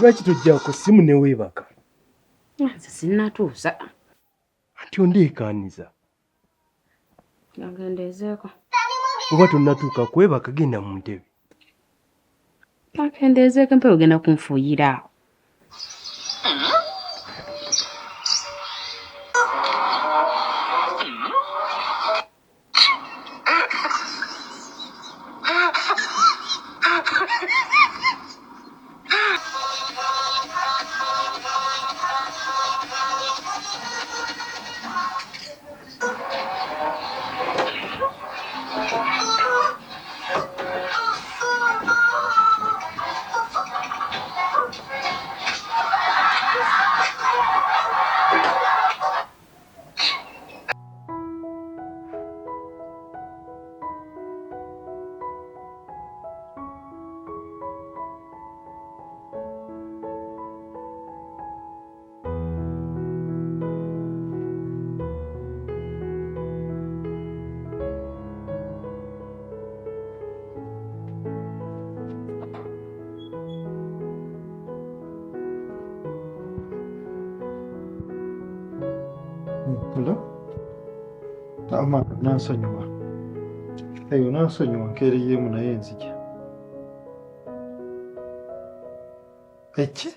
Lwaki tojja ku ssimu ne weebaka? Sinnatuusa. Ati ondeekaaniza. Nagendeezeeko. Oba tonnatuuka kwebaka genda mu ntebe. Nagendeezeeko mpe ogenda kunfuuyira awo. Hello? Ama nansonyiwa. Eyo nansonyiwa nkeereyeemu naye nzija. Eki?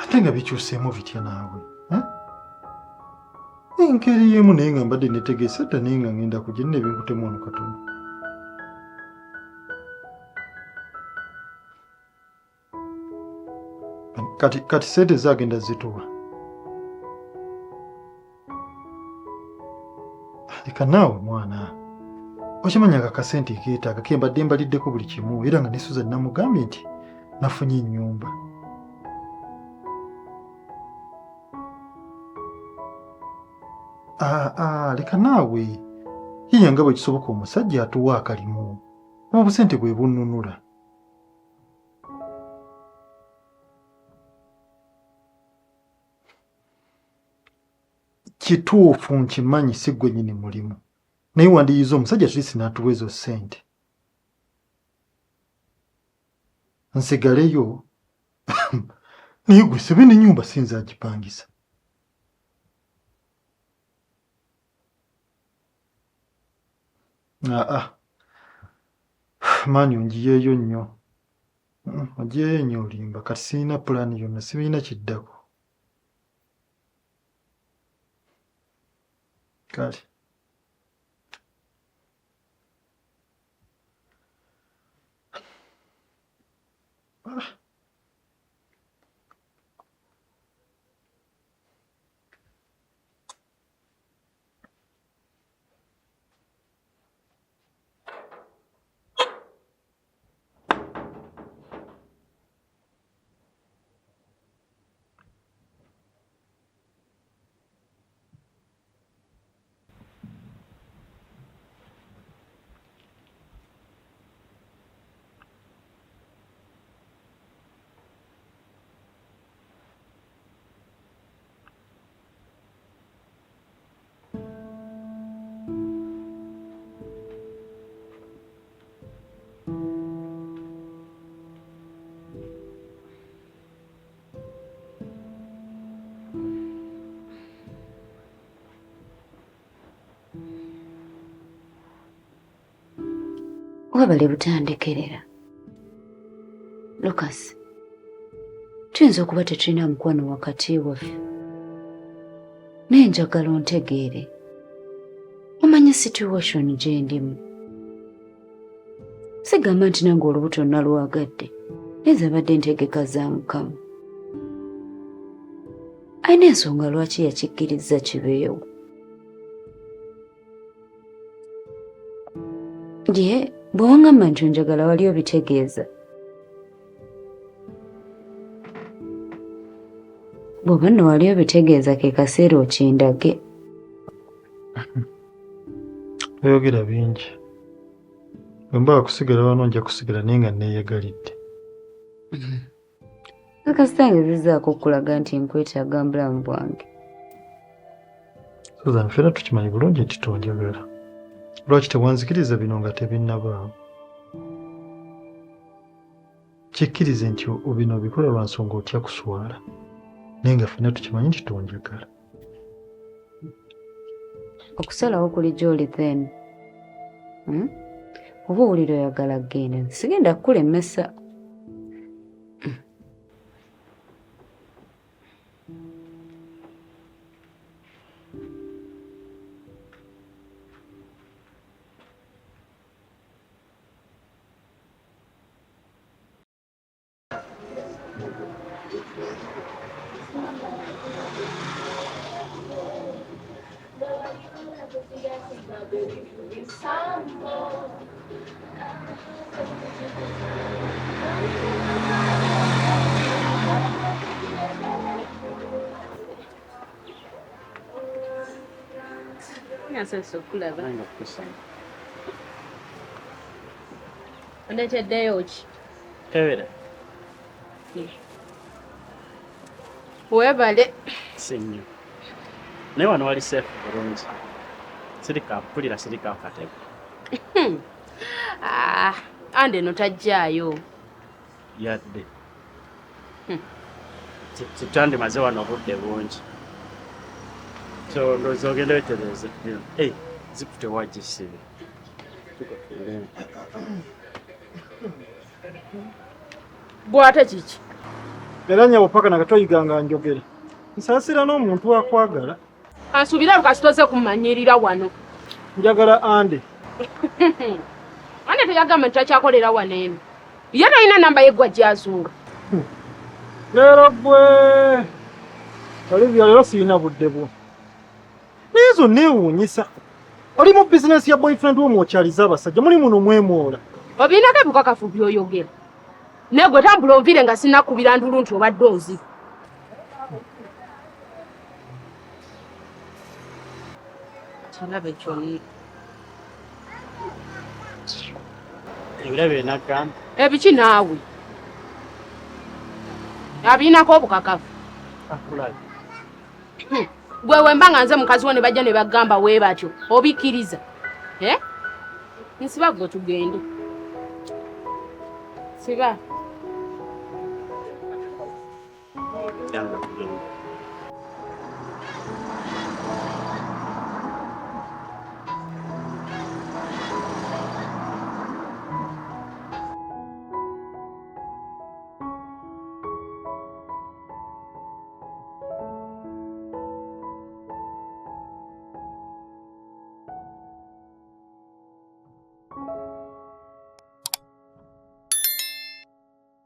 Ate nga bikyuseemu bitya naawe? Nkeereyeemu naye nga mbadde netegeeza dda naye nga ngenda kujja nina ebinkutemu wano katono. Kati sente zaagenda zituwa. Leka naawe mwana. Okimanya akakasente keetaaga ke mbadde mbaliddeko buli kimu era nga ne Susan namugambye nti nafunye ennyumba. Leka naawe. Yiya nga bwe kisoboka omusajja atuwa akalimu. Obusente bwe bunnunula. Kituufu nkimanyi si ggwe nnyini mulimu. Naye wandiyiza omusajja tulisi n'atuwa ezo ssente. Nsigaleyo. Naye ggwe sebe n'ennyumba sinza agipangisa. Maanyi ongiyeeyo nnyo. Ogiyeeyo nnyo olimba kati sirina pulaani yonna sibirina kiddako. Kale. Wabale butandekerera. Lucas, tuyinza okuba tetulina mukwano wakati waffe. Naye njagala ontegeere. Omanye situation gye ndimu. Sigamba nti nange olubuto nalwagadde. Naye zabadde ntegeka za Mukama. Ayina ensonga lwaki yakikkiriza kibeewo. Ye bw'owaŋŋamba nti onjagala wali obitegeeza. Bw'oba nno wali obitegeeza ke kaseera okindage. oyogera bingi. Bwe mba kusigala wano nja kusigala naye nga neeyagalidde. Akasange bizaako okulaga nti nkwetaaga mu bulamu bwange. Susan, ffenna tukimanyi bulungi nti tonjagala. Lwaki tewanzikiriza bino nga tebinnabaawo? Kikkirize nti bino obikola lwa nsonga otya kuswala. Naye nga ffenna tukimanyi nti tonjagala. Okusalawo kuli gy'oli then. Oba owulira oyagala genda. Sigenda kukulemesa. Ondeteddeyo ki? Kebere. Weebale. Sinyo. Naye wano wali seefu bulungi. Sirika mpulira sirika akatego. Ande eno tajjaayo. Yadde. Sitandimaze wano obudde bungi. So ndowooza ogenda weetereeze. Zipu tewagisibe. Bw'ate kiki? Era nnyabo paka nakatoyiganga njogere. Nsaasira n'omuntu akwagala. Kansuubira kasitoze kumanyirira wano. Njagala Ande. Ande teyagamba nti takyakolera wano eno. Ye talina namba ye gwa gy'azuula. Leero gwe Olivia, leero sirina budde bwo. Naye zo neewuunyisa. Oli mu bizinesi ya boyfriend wo mwokyaliza abasajja, muli muno mwemwola. Obirinako ebikakafu by'oyogera. Naye gwe tambula onviire nga sinnakubira ndulu nti obadde onzibu. Kirabe kyonna. Ebirabire naggamba. Ebiki naawe? Abirinako obukakafu. Akulabe. Gwe wemba nga nze mukazi wo ne bajja ne bagamba wee batyo obikkiriza. Nsiba gwe tugende. Siba.